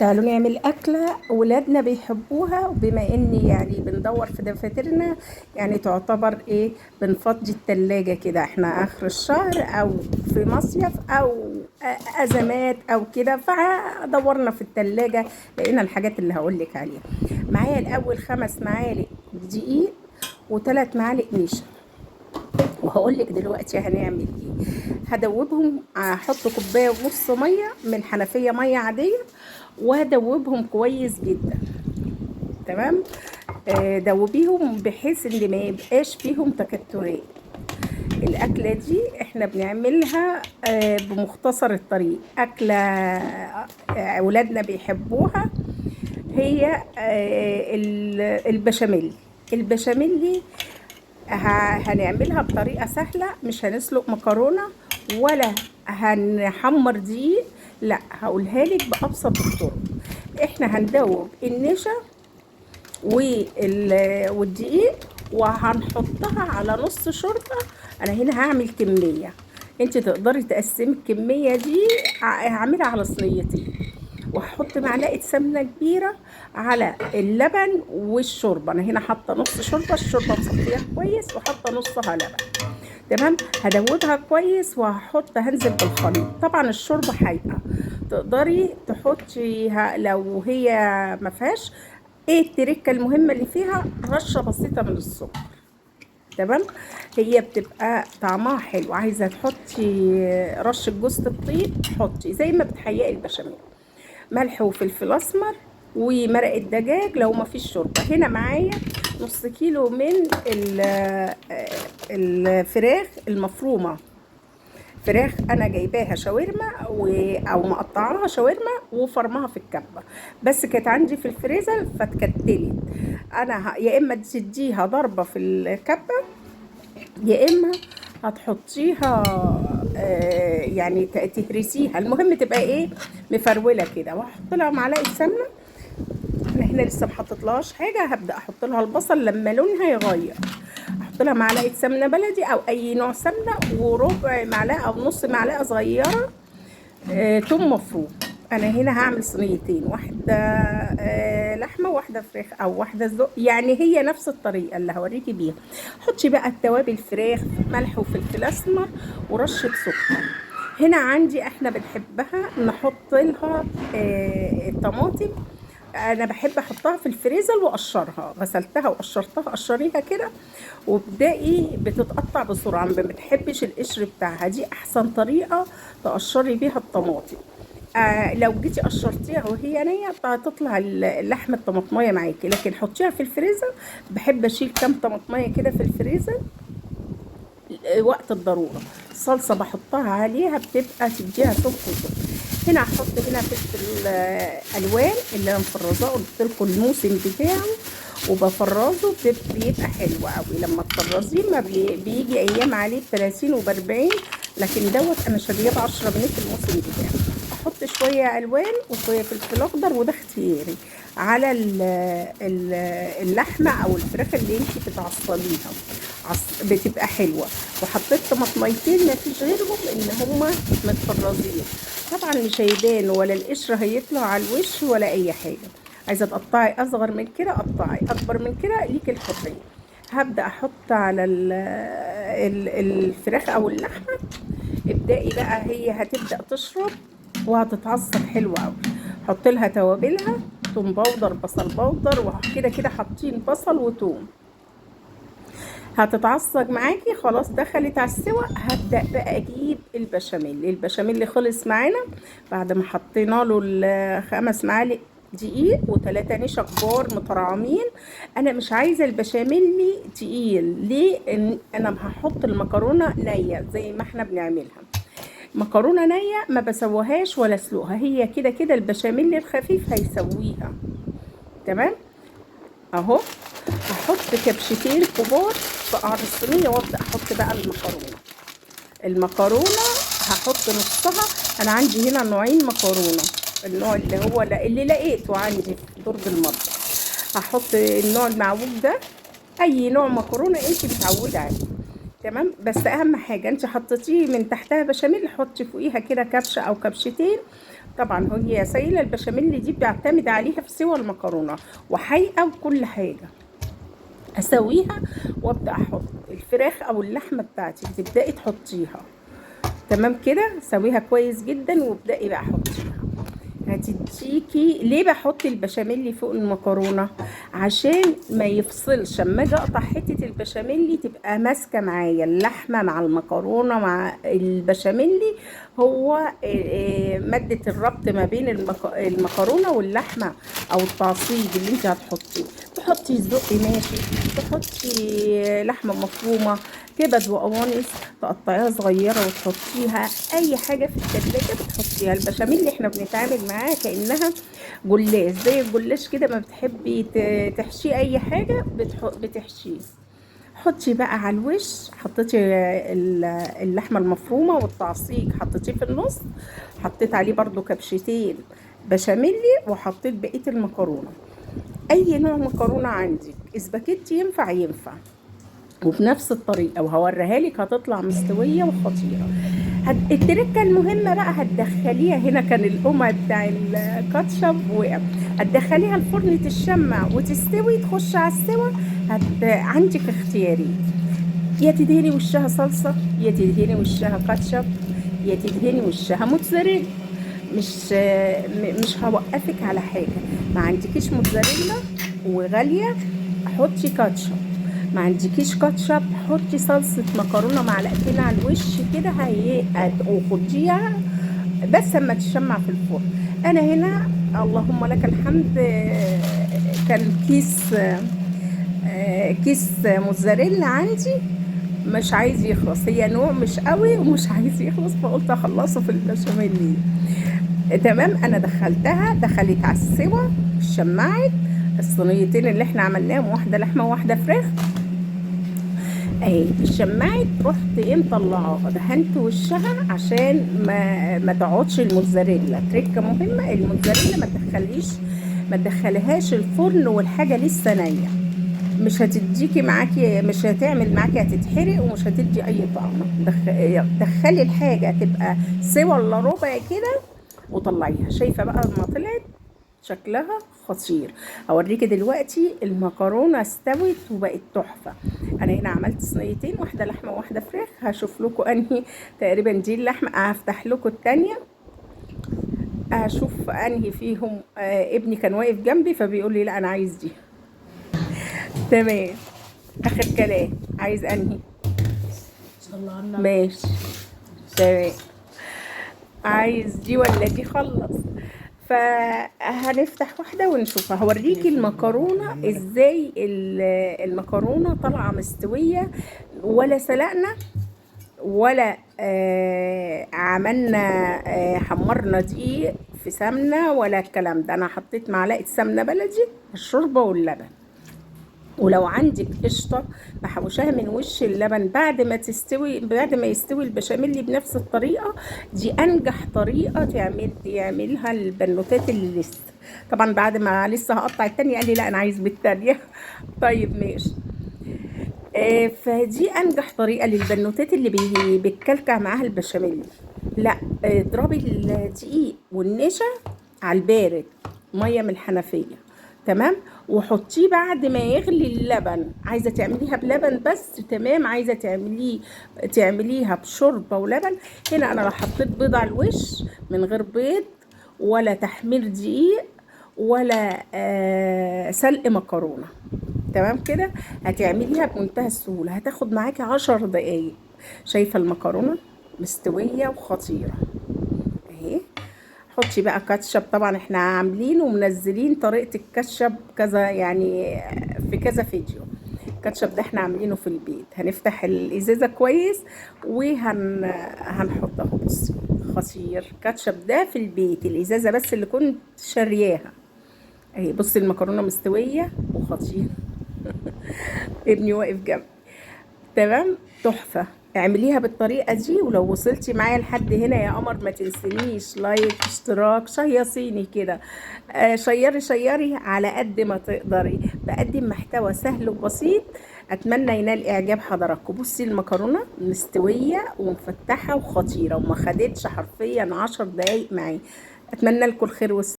تعالوا نعمل أكلة ولادنا بيحبوها، وبما إني يعني بندور في دفاترنا يعني تعتبر إيه، بنفضي التلاجة كده، إحنا آخر الشهر أو في مصيف أو أزمات أو كده، فدورنا في التلاجة لقينا الحاجات اللي هقولك عليها. معايا الأول 5 معالق دقيق و3 معالق نشا، وهقولك دلوقتي هنعمل ايه. هدوبهم، هحط كوبايه ونص ميه من الحنفيه، ميه عاديه، وهدوبهم كويس جدا. تمام. دوبيهم بحيث ان ما يبقاش فيهم تكتلات. الاكله دي احنا بنعملها بمختصر الطريق، اكله اولادنا بيحبوها. هي البشاميل. البشاميل هنعملها بطريقة سهلة، مش هنسلق مكرونة ولا هنحمر دقيق، لا هقولها لك بأبسط الطرق. احنا هندوب النشا والدقيق وهنحطها على نص شوربة. انا هنا هعمل كمية، انت تقدري تقسمي الكمية دي، هعملها على صينيتين، وهحط معلقه سمنه كبيره على اللبن والشوربه. انا هنا حاطه نص شوربه، الشوربه مصفيها كويس، وحاطه نصها لبن. تمام. هدوبها كويس هنزل بالخليط. طبعا الشوربه حايقه، تقدري تحطيها لو هي ما فيهاش. ايه التركه المهمه اللي فيها؟ رشه بسيطه من السكر. تمام. هي بتبقى طعمها حلو. عايزه تحطي رشه جوز الطيب، حطي زي ما بتحيقي البشاميل. ملح وفلفل اسمر ومرق الدجاج لو ما فيش شوربه. هنا معايا نص كيلو من الفراخ المفرومه. فراخ انا جايباها شاورما او مقطعاها شاورما وفرمها في الكبه، بس كانت عندي في الفريزر فاتكتلت. انا يا اما تديها ضربه في الكبه، يا اما هتحطيها يعني تهرسيها. المهم تبقى ايه، مفروله كده. واحط لها معلقه سمنه. انا هنا لسه محطتلهاش حاجه، هبدا احط لها البصل لما لونها يغير. احط لها معلقه سمنه بلدي او اي نوع سمنه، وربع معلقه او نص معلقه صغيره توم مفروم. انا هنا هعمل صينيتين، واحده لحمه وواحده فراخ او واحده صدق، يعني هي نفس الطريقه اللي هوريكي بيها. حطي بقى التوابل، فراخ، ملح وفلفل اسمر ورشه سكر. هنا عندي احنا بنحبها نحط لها الطماطم. انا بحب احطها في الفريزر واقشرها، غسلتها وقشرتها، قشريها كده وابدأي بتتقطع بسرعه. ما بتحبش القشر بتاعها، دي احسن طريقه تقشري بيها الطماطم. لو جيتي قشرتيها وهي نيه هتطلع اللحمه الطماطميه معاكي، لكن حطيها في الفريزر. بحب اشيل كام طماطميه كده في الفريزر وقت الضروره. الصلصه بحطها عليها بتبقى تديها سكر. هنا هحط هنا فلفل الوان اللي انا مفرزاه، قلت لكم الموسم بتاعه وبفرزه، بيبقى حلو قوي. لما تفرزيه ما بيجي ايام عليه ب30 وب40، لكن دوت انا شاريه ب10 جنيه في الموسم بتاعه. احط شويه الوان وشويه فلفل اخضر، وده اختياري على اللحمه او الفراخ اللي انت بتعصليها، بتبقى حلوه. وحطيت طماطميتين ما فيش غيرهم ان هما متفرزين. طبعا مش هيبان ولا القشر هيطلع على الوش ولا اي حاجه. عايزه تقطعي اصغر من كده قطعي، اكبر من كده ليك الحريه. هبدا احط على الفراخ او اللحمه. ابدأي بقى، هي هتبدأ تشرب وهتتعصب حلو قوي. حط لها توابلها، توم باودر، بصل باودر، وكده كده حاطين بصل وتوم. هتتعصج معاكي خلاص، دخلت على السوا. هبدأ بقى اجيب البشاميل. البشاميل اللي خلص معانا بعد ما حطينا له ال5 معالق دقيق و3 نشا كبار مترعمين. انا مش عايزه البشاميل تقيل. ليه؟ ان انا هحط المكرونه نيه زي ما احنا بنعملها. مكرونه نيه ما بسويهاش ولا اسلقها، هي كده كده البشاميل الخفيف هيسويها. تمام. اهو هحط كبشتين كبار في قعر الصينيه، وابدا احط بقى المكرونه هحط نصها. انا عندي هنا نوعين مكرونه، النوع اللي هو اللي لقيته عندي في درج المطبخ. هحط النوع المعوج ده، اي نوع مكرونه انت بتعودي عليه. تمام. بس اهم حاجه انت حطيتيه من تحتها بشاميل، حطي فوقيها كده كبشه او كبشتين. طبعا هي سايله البشاميل دي بيعتمد عليها في سوى المكرونه وحقيقه وكل حاجه. اسويها وابدا احط الفراخ او اللحمه بتاعتي، تبداي تحطيها. تمام كده، سويها كويس جدا وابداي بقى حطيها. هتديكي ليه بحط البشاميل فوق المكرونه؟ عشان ما يفصلش، اما اجي اقطع حته البشاميل تبقى ماسكه معايا اللحمه مع المكرونه مع البشاميل. هو ماده الربط ما بين المكرونه واللحمه او التعصيج اللي انت هتحطيه. تحطي صدق ماشي، تحطي لحمه مفرومه، كبد وقوانص تقطعيها صغيره وتحطيها. اي حاجه في التلاجة بتحطيها. البشاميل اللي احنا بنتعامل معاها كانها جلاش، زي الجلاش كده، ما بتحبي تحشيه اي حاجه بتحشيه. حطي بقى على الوش، حطيتي اللحمه المفرومه والتعصيج حطيتيه في النص، حطيت عليه برضو كبشتين بشاميل، وحطيت بقيه المكرونه. اي نوع مكرونه عندك، اسباجيتي ينفع وبنفس الطريقه، وهوريها لك هتطلع مستويه وخطيره. التركه المهمه بقى هتدخليها هنا، كان القمع بتاع الكاتشب وقع، هتدخليها الفرن تشمع وتستوي، تخش على السوا. عندك اختياري، يا تدهني وشها صلصه، يا تدهني وشها كاتشب، يا تدهني وشها موتزاريلا. مش هوقفك على حاجه. ما عندكيش موتزاريلا وغاليه، حطي كاتشب. ما عندكيش كاتشب، حطي صلصه مكرونه معلقتين على الوش كده، وخديها بس اما تشمع في الفرن. انا هنا اللهم لك الحمد، كان كيس موتزاريلا عندي مش عايز يخلص، هي نوع مش قوي ومش عايز يخلص، فقلت اخلصه في البشاميل. تمام. انا دخلت على السوا، شمعت الصينيتين اللي احنا عملناهم، واحده لحمه وواحده فراخ اهي. شمعت، رحت مطلعاها، دهنت وشها عشان ما تقعدش الموتزاريلا. تركه مهمه، الموتزاريلا ما تدخليهاش الفرن والحاجه لسه نيه، مش هتديكي معاكي، مش هتعمل معاكي، هتتحرق ومش هتدي اي طعم. دخلي الحاجه تبقى سوا الا ربع كده وطلعيها. شايفه بقى لما طلعت شكلها خطير. اوريكي دلوقتي المكرونه استوت وبقت تحفه. انا هنا عملت صينيتين، واحده لحمه وواحده فراخ. هشوف لكم انهي، تقريبا دي اللحمه، هفتح لكم التانيه اشوف انهي فيهم. ابني كان واقف جنبي فبيقول لي لا انا عايز دي. تمام. اخر كلام، عايز انهي؟ ماشي تمام. عايز دي ولا دي؟ خلص. فهنفتح واحدة ونشوفها. هوريكي المكرونة ازاي المكرونة طالعة مستوية، ولا سلقنا ولا عملنا حمرنا دقيق في سمنة ولا الكلام ده. انا حطيت معلقة سمنة بلدي الشوربة واللبن. ولو عندك قشطه محوشاها من وش اللبن بعد ما تستوي، بعد ما يستوي البشاميل بنفس الطريقه. دي انجح طريقه تعملها البنوتات اللي لسه. طبعا بعد ما لسه هقطع التانية قال لي لا انا عايز بالتانية. طيب ماشي. فدي انجح طريقه للبنوتات اللي بتكلكع معاها البشاميل. لا، اضربي الدقيق والنشا على البارد، ميه من الحنفيه. تمام. وحطيه بعد ما يغلي اللبن. عايزه تعمليها بلبن بس تمام، عايزه تعمليها بشوربه ولبن. هنا انا حطيت بيض على الوش من غير بيض ولا تحمير دقيق ولا سلق مكرونه. تمام كده. هتعمليها بمنتهى السهوله، هتاخد معاكي 10 دقايق. شايفه المكرونه مستويه وخطيره اهي. حطي بقى كاتشب. طبعا احنا عاملين ومنزلين طريقه الكاتشب كذا يعني في كذا فيديو. الكاتشب ده احنا عاملينه في البيت. هنفتح الازازه كويس هنحط اهو. بصي خطير كاتشب ده في البيت، الازازه بس اللي كنت شارياها اهي. بصي المكرونه مستويه وخطير. ابني واقف جنبي. تمام. تحفه. اعمليها بالطريقه دي. ولو وصلتي معايا لحد هنا يا قمر ما تنسينيش لايك، اشتراك، شيصيني كده. شيري على قد ما تقدري. بقدم محتوى سهل وبسيط اتمنى ينال اعجاب حضراتكم. بصي المكرونه مستويه ومفتحه وخطيره وما خدتش حرفيا 10 دقايق معي. اتمنى لكم الخير والسلامه.